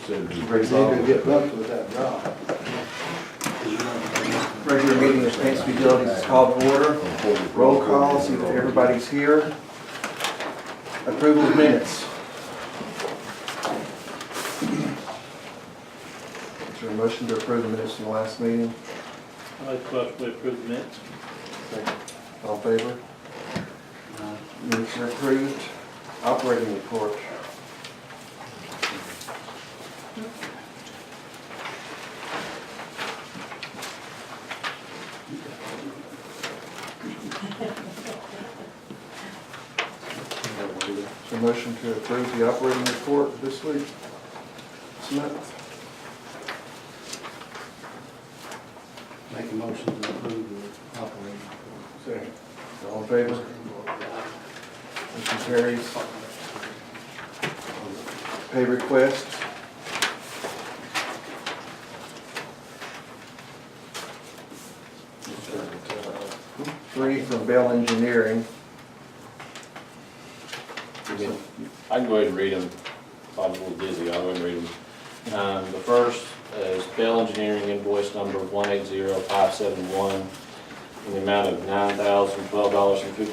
Ready to get bumped with that job. Regular meeting of Paintsville Utilities is called to order. Roll call, see if everybody's here. Approval of minutes. Is there a motion to approve the minutes from the last meeting? I make a motion to approve the minutes. Second. All in favor? Minutes are approved. Operating report. Is there a motion to approve the operating report this week? This month? Make a motion to approve the operating report. Second. All in favor? Motion carries. Pay request. Three from Bell Engineering. I can go ahead and read them. If I'm a little dizzy, I'll go ahead and read them. The first is Bell Engineering invoice number 180571 in the amount of $9,012.50 with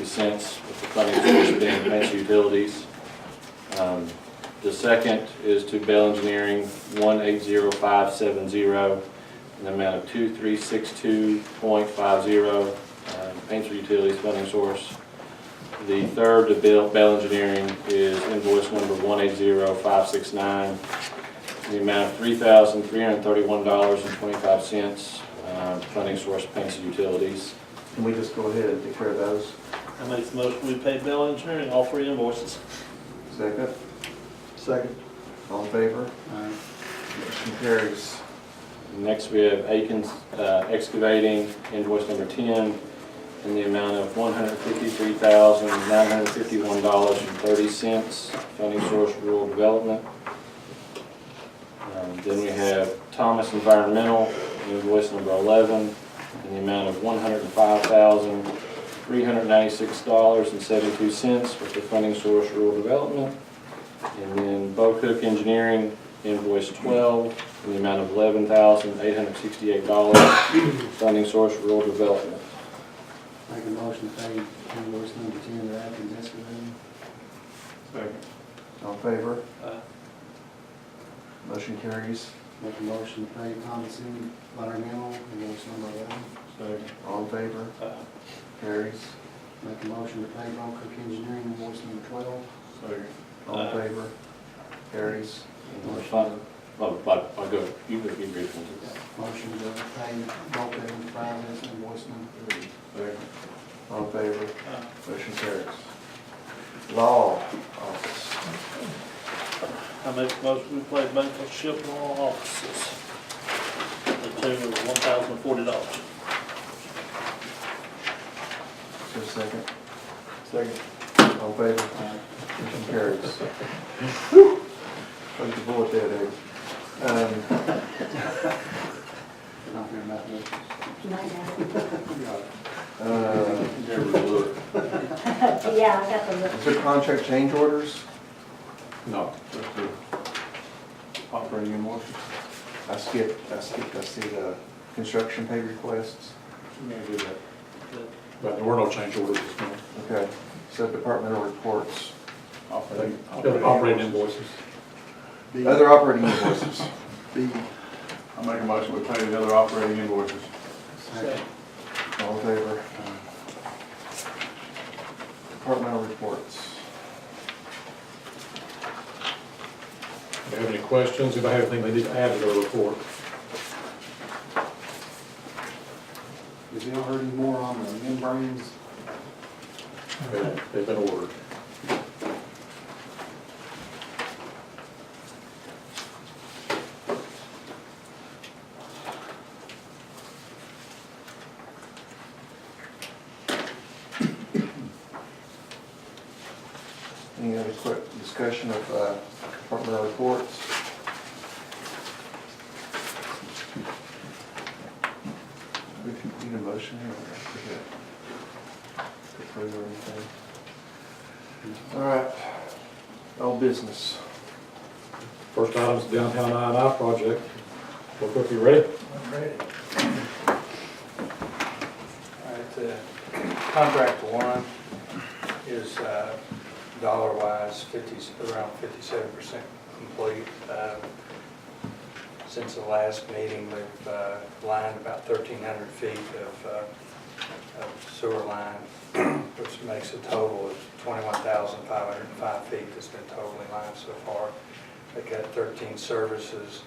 the funding source being Paintsville Utilities. The second is to Bell Engineering 180570 in the amount of 2362.50 Paintsville Utilities funding source. The third to Bell Engineering is invoice number 180569 in the amount of $3,331.25 funding source Paintsville Utilities. Can we just go ahead and declare those? I make the motion we pay Bell Engineering all three invoices. Second. Second. All in favor? Aye. Motion carries. Next we have Aikens Excavating invoice number 10 in the amount of $153,951.30 funding source rural development. Then we have Thomas Environmental invoice number 11 in the amount of $105,396.72 with the funding source rural development. And then Bocook Engineering invoice 12 in the amount of $11,868 funding source rural development. Make a motion to pay invoice number 10 to Atkins Excavating. Second. All in favor? Aye. Motion carries. Make a motion to pay Thomas Environmental invoice number 11. Second. All in favor? Aye. Carries. Make a motion to pay Bocook Engineering invoice number 12. Second. All in favor? Carries. I'll go, you go, you read them. Motion to pay Bocook Enterprises invoice number 3. Second. All in favor? Aye. Motion carries. Law Office. I make a motion we pay Bank of Ship Law offices. The tune of $1,040. Is there a second? Second. All in favor? Motion carries. Where's the bullet there, Dave? Not here, nothing. Yeah, I got the Is there contract change orders? No, just the operating invoices. I skipped. I see the construction pay requests. We may do that. But there were no change orders this month. Okay. Sub-departmental reports. Operating invoices. Other operating invoices. I make a motion to pay the other operating invoices. Second. All in favor? Departmental reports. Do you have any questions? If I have anything they need to add to their report? Have you heard any more on the membranes? They've been ordered. Any other quick discussion of departmental reports? We need a motion here, I forget. To approve or anything. All right, old business. First item is the downtown I&I project. Real quick, you ready? I'm ready. All right, contract one is dollar-wise around 57% complete. Since the last meeting, we've lined about 1,300 feet of sewer line, which makes a total of 21,505 feet that's been totally lined so far. They got 13 services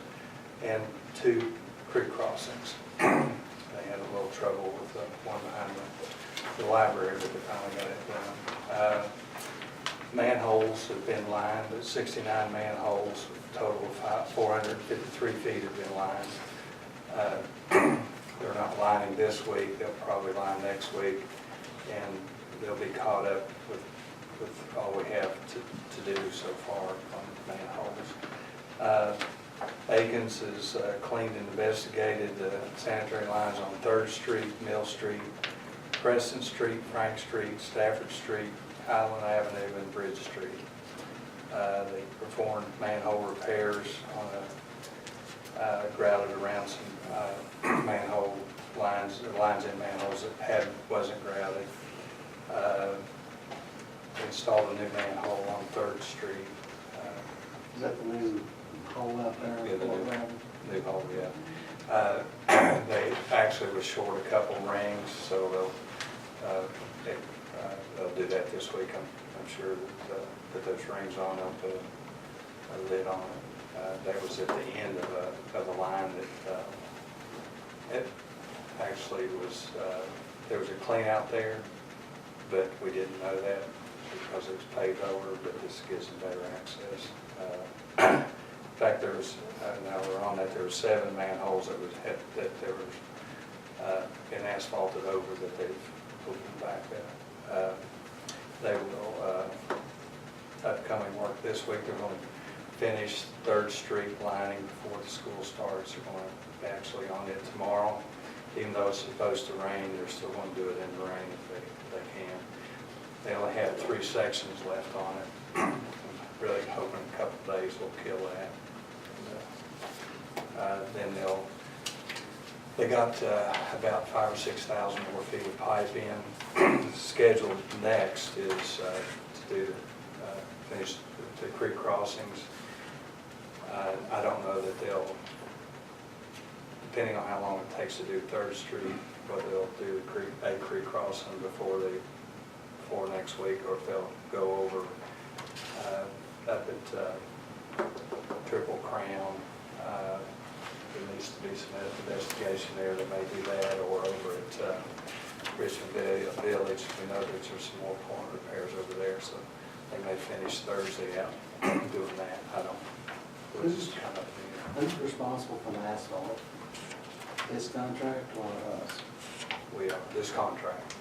and 2 creek crossings. They had a little trouble with the one behind the library, but they finally got it done. Manholes have been lined, but 69 manholes, a total of 453 feet have been lined. They're not lining this week, they'll probably line next week, and they'll be caught up with all we have to do so far on manholes. Akins has cleaned and investigated the sanitary lines on 3rd Street, Mill Street, Preston Street, Frank Street, Stafford Street, Highland Avenue, and Bridge Street. They performed manhole repairs on grouted around some manhole lines in manholes that wasn't grouted. Installed a new manhole on 3rd Street. Is that the new hole out there? Yeah, the New hole, yeah. They actually were short a couple rings, so they'll do that this week. I'm sure that those rings on, they'll put a lid on it. That was at the end of the line that it actually was, there was a clean out there, but we didn't know that because it was paved over, but this gives them better access. In fact, there was, now we're on that, there were 7 manholes that there was been asphalted over that they've put them back up. They will, upcoming work this week, they're going to finish 3rd Street lining before the school starts. They're going to be actually on it tomorrow. Even though it's supposed to rain, they're still going to do it in the rain if they can. They only have 3 sections left on it. I'm really hoping a couple of days will kill that. Then they got about 5,000 or 6,000 more feet of pipe in. Scheduled next is to finish the creek crossings. I don't know that they'll, depending on how long it takes to do 3rd Street, whether they'll do a creek crossing before next week, or if they'll go over up at Triple Crown. There needs to be some investigation there that may do that, or over at Richmond Village. We know that there's some more point repairs over there, so they may finish Thursday out doing that. I don't know. It's kind of, Who's responsible for the asphalt? This contract or us? we are, this contract.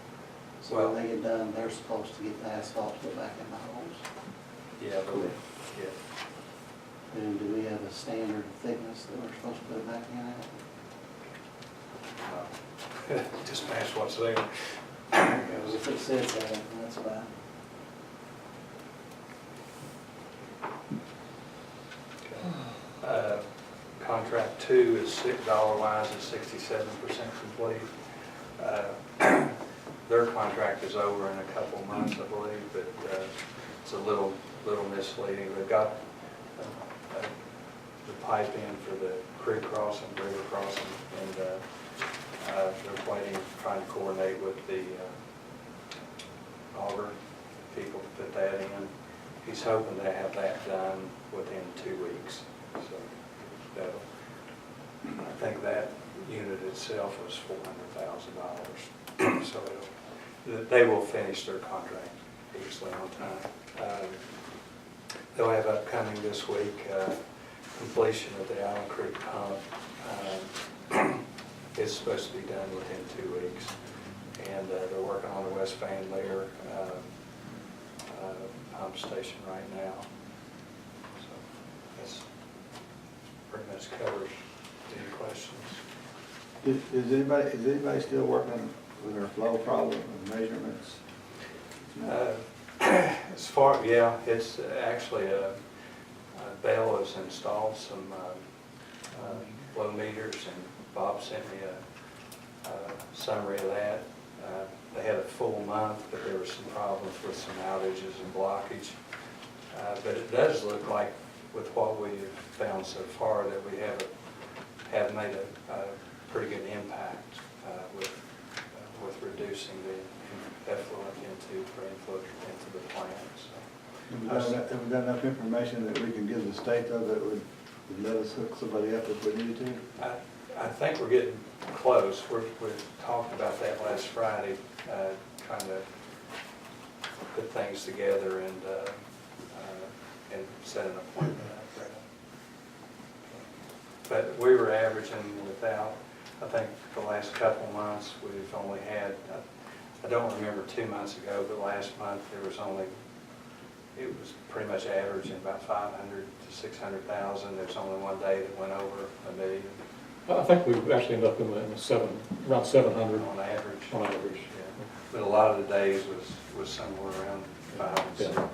So when they get done, they're supposed to get the asphalt put back in the holes? Yeah, but, yeah. And do we have a standard thickness that we're supposed to put it back in at? Just match what's there. If it says that, that's fine. Contract 2 is dollar-wise is 67% complete. Their contract is over in a couple of months, I believe, but it's a little misleading. They've got the pipe in for the creek crossing, river crossing, and they're waiting, trying to coordinate with the auger people to put that in. He's hoping to have that done within 2 weeks. So that'll, I think that unit itself was $400,000. So they will finish their contract easily on time. They'll have upcoming this week completion of the Allen Creek pump. It's supposed to be done within 2 weeks. And they're working on the West Van Leer pump station right now. So that's pretty much covers any questions. Is anybody still working with their flow problem and measurements? As far, yeah, it's actually Bell has installed some flow meters, and Bob sent me a summary of that. They had a full month, but there were some problems with some outages and blockage. But it does look like, with what we've found so far, that we have made a pretty good impact with reducing the effluent into the plant. So Have we got enough information that we can give the state though that would let us hook somebody up if we needed to? I think we're getting close. We talked about that last Friday, trying to put things together and set an appointment up there. But we were averaging without, I think the last couple of months, we've only had, I don't remember 2 months ago, but last month there was only, it was pretty much averaging about 500 to 600,000. There's only one day that went over $1 million. I think we've actually ended up in the around 700 On average. on average. Yeah. But a lot of the days was somewhere around 5 and 6. Yeah.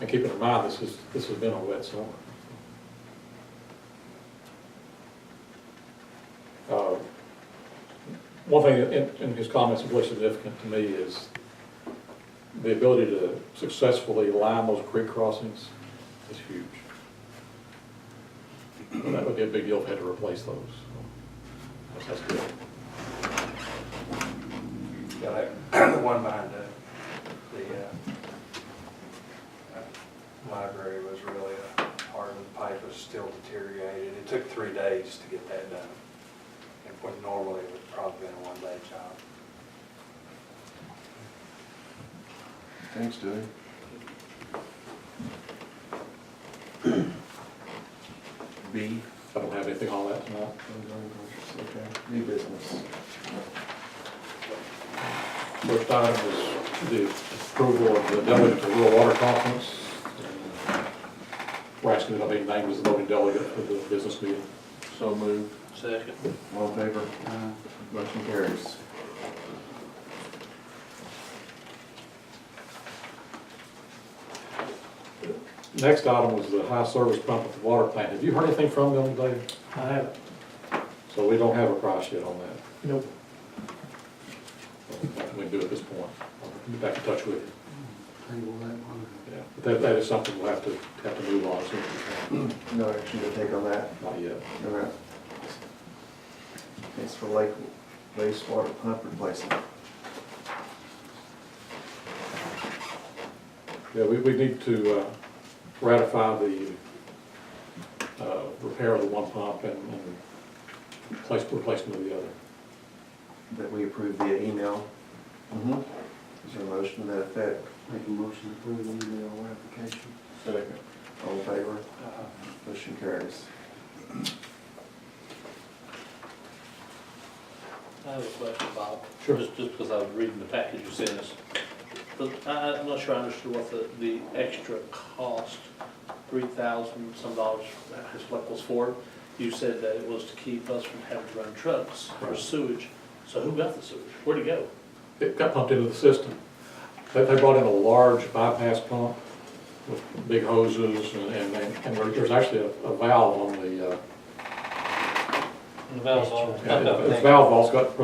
And keeping in mind, this has been a wet summer. One thing in his comments that was significant to me is the ability to successfully line those creek crossings is huge. That would be a big deal if we had to replace those. So that's good. Yeah, the one behind the library was really hard, and the pipe was still deteriorated. It took 3 days to get that done. And when normally it would probably been a one-day job. Thanks, Dewey. B. I don't have anything on that tonight. Okay, new business. First item is the approval of the delegate to rural water conference. We're asking that I be named as the voting delegate for the business meeting. So moved. Second. All in favor? Motion carries. Next item was the high service pump at the water plant. Have you heard anything from them today? I haven't. So we don't have a price yet on that. Nope. Nothing we can do at this point. I'll get back in touch with you. Table that one. Yeah, but that is something we'll have to move on as soon as we can. No action to take on that. Not yet. All right. It's for lake wastewater pump replacement. Yeah, we need to ratify the repair of the one pump and replacement of the other. That we approve via email. Is there a motion to that effect? Make a motion to approve the email application. Second. All in favor? Motion carries. I have a question, Bob. Sure. Just because I was reading the package you sent us. But I'm not sure I understood what the extra cost, $3,000 some dollars, is what was for. You said that it was to keep us from having to run trucks for sewage. So who got the sewage? Where'd it go? It got pumped into the system. They brought in a large bypass pump with big hoses and there's actually a valve on the, The valve's on. the valve vault's got,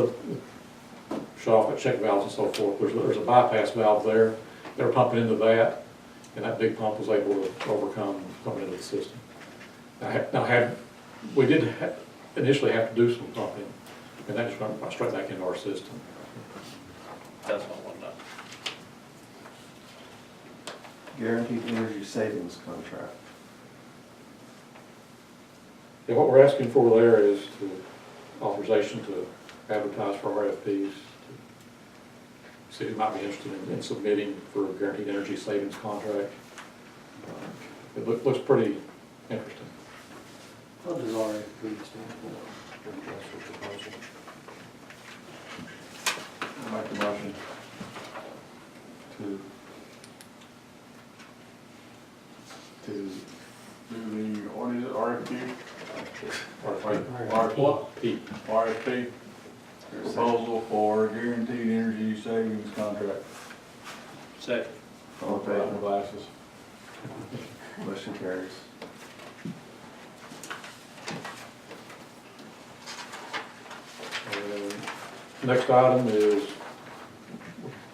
shut off at check valves and so forth. There's a bypass valve there. They were pumping into that, and that big pump was able to overcome coming into the system. We did initially have to do some pumping, and that just went straight back into our system. That's what I want to know. Guaranteed energy savings contract. And what we're asking for there is authorization to advertise for RFPs, to see who might be interested in submitting for a guaranteed energy savings contract. It looks pretty interesting. What does RFP stand for? I'll make the motion to Do the, what is it, RFQ? RFP, proposal for guaranteed energy savings contract. Second. All in favor? Glasses. Motion carries. Next item is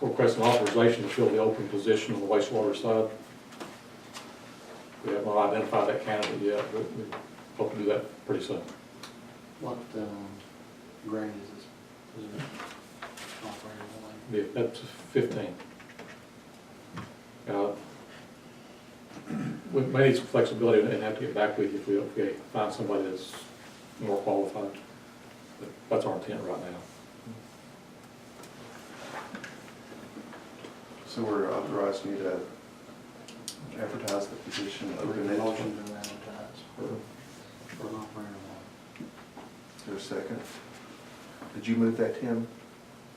requesting authorization to fill the open position on the wastewater side. We have not identified that candidate yet, but we hope to do that pretty soon. What, grade is this position? Operator one? Yeah, that's 15. We may need some flexibility and have to get back with you if we find somebody that's more qualified. But that's our intent right now. So we're authorizing you to advertise the position, open it. Motion to advertise for an operator one. Is there a second? Did you move that, Tim?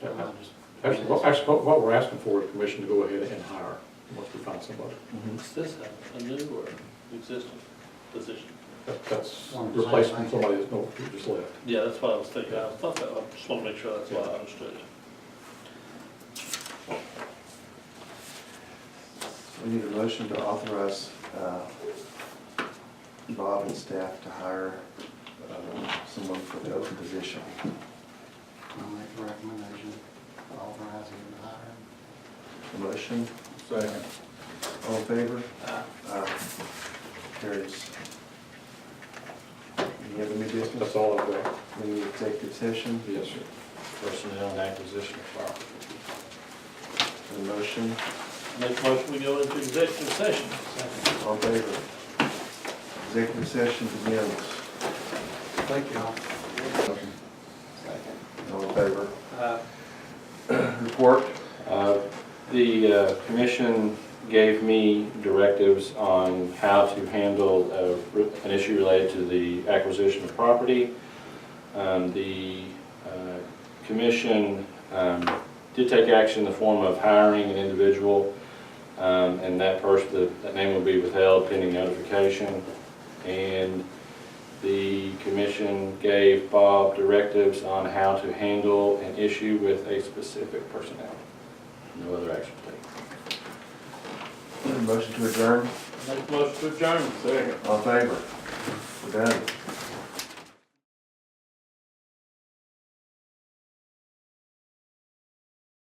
I'll just- Actually, what we're asking for is permission to go ahead and hire once we find somebody. Is this a new or existing position? That's One replacing somebody that's who just left. Yeah, that's what I was thinking. I thought that, I just want to make sure that's what I understood. We need a motion to authorize Bob and staff to hire someone for the open position. I'll make the recommendation, authorizing him to hire him. A motion, Second. all in favor? Aye. Carries. Any other new business? That's all I've got. We need executive session. Yes, sir. Personnel and acquisition of property. A motion, Make a motion, we go into executive session. all in favor? Executive session begins. Thank you. All in favor? Uh, Report. The commission gave me directives on how to handle an issue related to the acquisition of property. The commission did take action in the form of hiring an individual, and that person, that name will be withheld pending notification. And the commission gave Bob directives on how to handle an issue with a specific personnel. No other action taken. Motion to adjourn. Make a motion to adjourn. Second. All in favor? We're done.